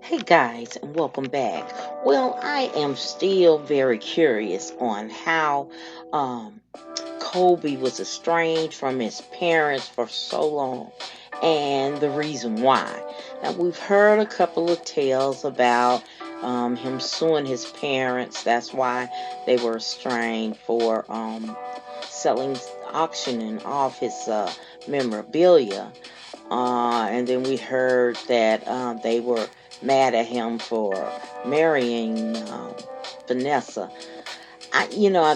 Hey guys, and welcome back. Well, I am still very curious on how um, Kobe was estranged from his parents for so long and the reason why. Now, we've heard a couple of tales about him suing his parents. That's why they were estranged for selling, auctioning off his memorabilia. And then we heard that they were mad at him for marrying Vanessa. I've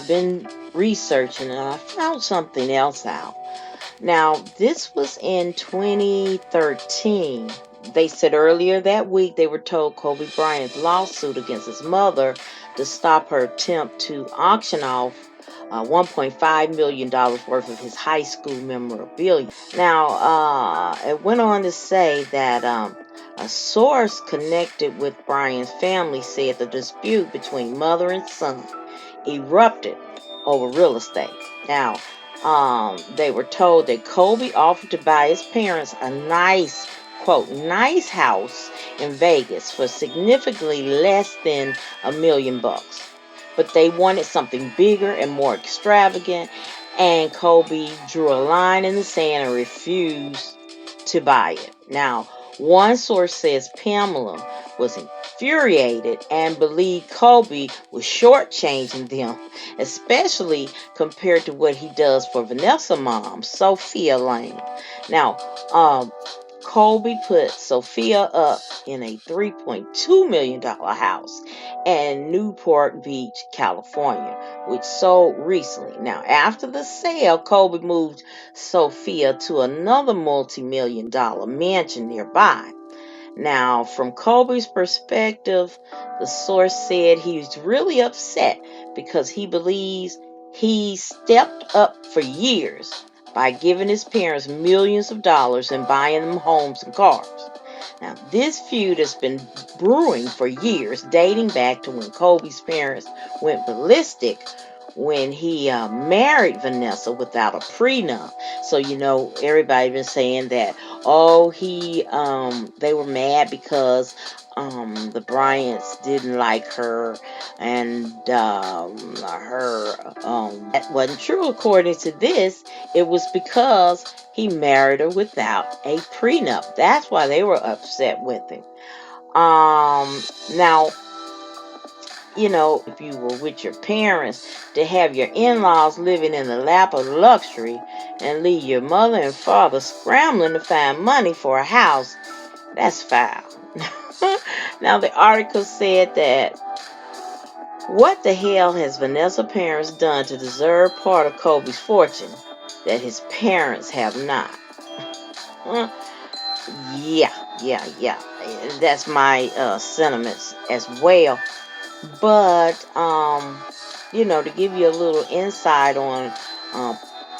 been researching and I found something else out. Now, this was in 2013. They said earlier that week they were told Kobe Bryant's lawsuit against his mother to stop her attempt to auction off $1.5 million worth of his high school memorabilia. Now, it went on to say that a source connected with Bryant's family said the dispute between mother and son erupted over real estate. Now, they were told that Kobe offered to buy his parents a nice, quote, nice house in Vegas for significantly less than $1 million. But they wanted something bigger and more extravagant, and Kobe drew a line in the sand and refused to buy it. Now, one source says Pamela was infuriated and believed Kobe was shortchanging them, especially compared to what he does for Vanessa mom, Sophia Lane. Now, Kobe put Sophia up in a $3.2 million house in Newport Beach, California, which sold recently. Now, after the sale, Kobe moved Sophia to another multi-million dollar mansion nearby. Now, from Kobe's perspective, the source said he's really upset because he believes he stepped up for years by giving his parents millions of dollars and buying them homes and cars. Now, this feud has been brewing for years, dating back to when Kobe's parents went ballistic when he married Vanessa without a prenup. So, everybody been saying that, they were mad because the Bryants didn't like her, and that wasn't true. According to this, it was because he married her without a prenup. That's why they were upset with him. Now, if you were with your parents, to have your in-laws living in the lap of luxury and leave your mother and father scrambling to find money for a house, that's foul. Now, the article said that, what the hell has Vanessa's parents done to deserve part of Kobe's fortune that his parents have not? Yeah. That's my sentiments as well. But, to give you a little insight on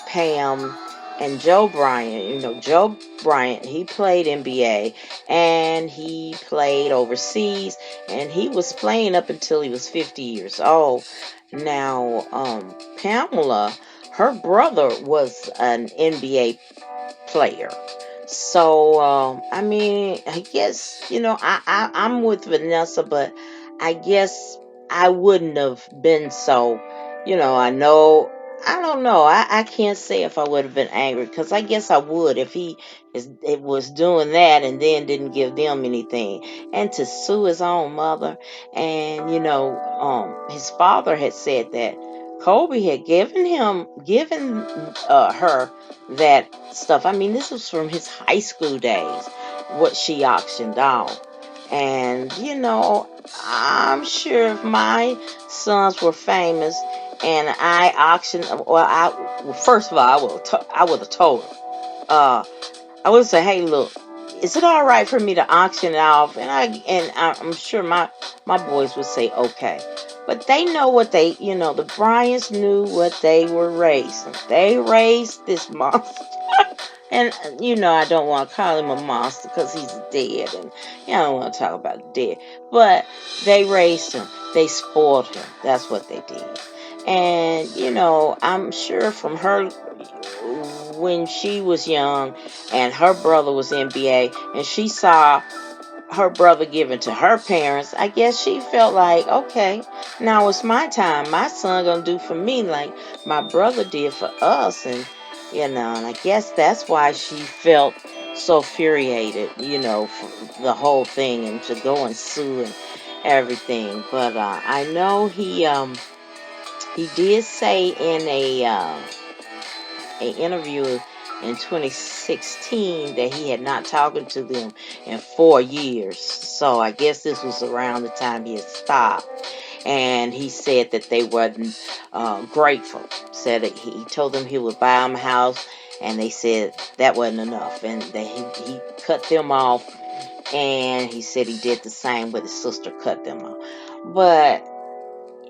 Pam and Joe Bryant, Joe Bryant, he played NBA and he played overseas, and he was playing up until he was 50 years old. Now, Pamela, her brother was an NBA player. So, I guess, I'm with Vanessa, but I guess I wouldn't have been so, I don't know. I can't say if I would have been angry, because I guess I would if it was doing that and then didn't give them anything. And to sue his own mother. And, his father had said that Kobe had given her that stuff. This was from his high school days, what she auctioned off. And, I'm sure if my sons were famous and I auctioned, first of all, I would have told her. I would say, hey, look, is it all right for me to auction it off? And I'm sure my boys would say, okay. But they know what the Bryants knew what they were raising. They raised this monster. And, I don't want to call him a monster because he's dead. And I don't want to talk about the dead. But they raised him. They spoiled him. That's what they did. And, I'm sure from her, when she was young and her brother was NBA and she saw her brother giving to her parents, I guess she felt like, okay, now it's my time. My son gonna do for me like my brother did for us, and and I guess that's why she felt so infuriated, for the whole thing, and to go and sue and everything. But I know he did say in an interview in 2016 that he had not talked to them in 4 years. So I guess this was around the time he had stopped. And he said that they wasn't grateful. Said that he told them he would buy them a house, and they said that wasn't enough, and that he cut them off. And he said he did the same with his sister, cut them off. But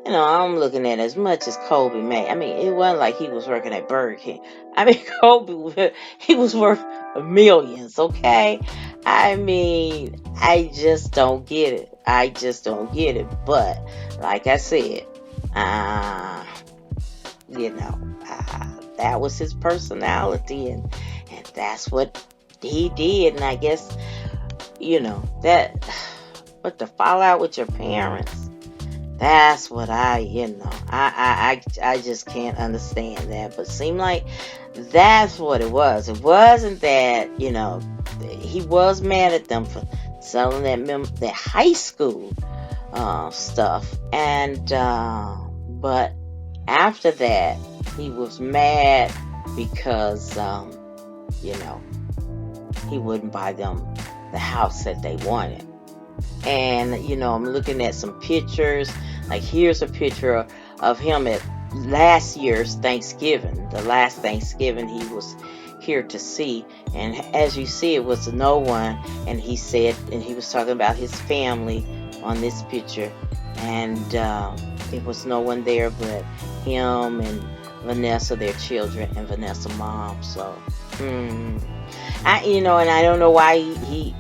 I'm looking at as much as Kobe made. I mean, it wasn't like he was working at Burger King. I mean, Kobe, he was worth millions, okay? I mean, I just don't get it. I just don't get it. But, like I said, that was his personality, and that's what he did. And I guess, but the fallout with your parents, that's what I just can't understand that. But seemed like that's what it was. It wasn't that, he was mad at them for selling that high school stuff. And, but after that, he was mad because, he wouldn't buy them the house that they wanted. And, I'm looking at some pictures. Like, here's a picture of him at last year's Thanksgiving. The last Thanksgiving he was here to see. And as you see, it was no one. And he said, and he was talking about his family on this picture. And it was no one there but him and Vanessa, their children, and Vanessa mom. So, and I don't know why he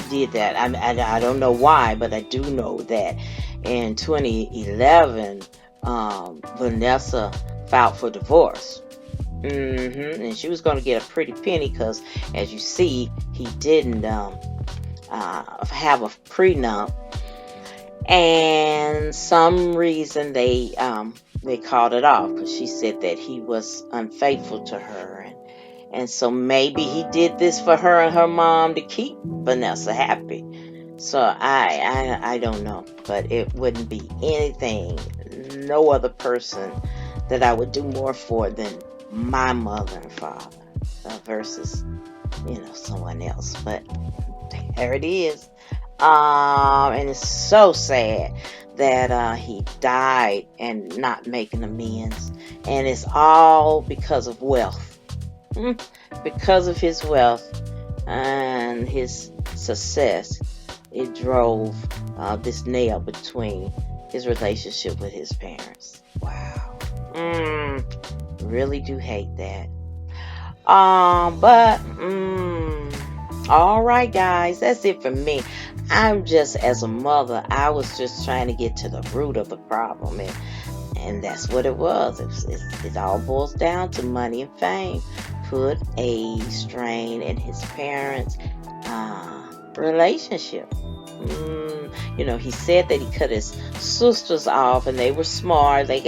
did that. I don't know why, but I do know that in 2011, Vanessa filed for divorce. And she was going to get a pretty penny because, as you see, he didn't have a prenup, and some reason they called it off because she said that he was unfaithful to her. And so maybe he did this for her and her mom to keep Vanessa happy. So I don't know. But it wouldn't be anything, no other person that I would do more for than my mother and father versus, someone else. But there it is. And it's so sad that he died and not making amends. And it's all because of wealth. Because of his wealth and his success, it drove this nail between his relationship with his parents. Wow. Really do hate that. But all right, guys, that's it for me. I'm just, as a mother, I was just trying to get to the root of the problem, and that's what it was. It all boils down to money and fame. Put a strain in his parents' relationship. He said that he cut his sisters off, and they were smart. They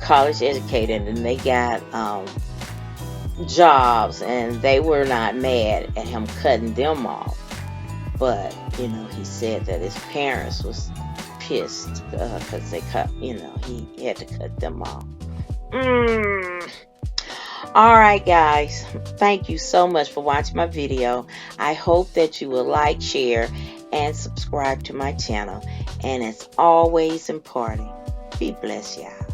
college educated, and they got jobs, and they were not mad at him cutting them off. But he said that his parents was pissed because they cut. He had to cut them off. Alright, guys, thank you so much for watching my video. I hope that you will like, share, and subscribe to my channel. And as always important, be blessed, y'all.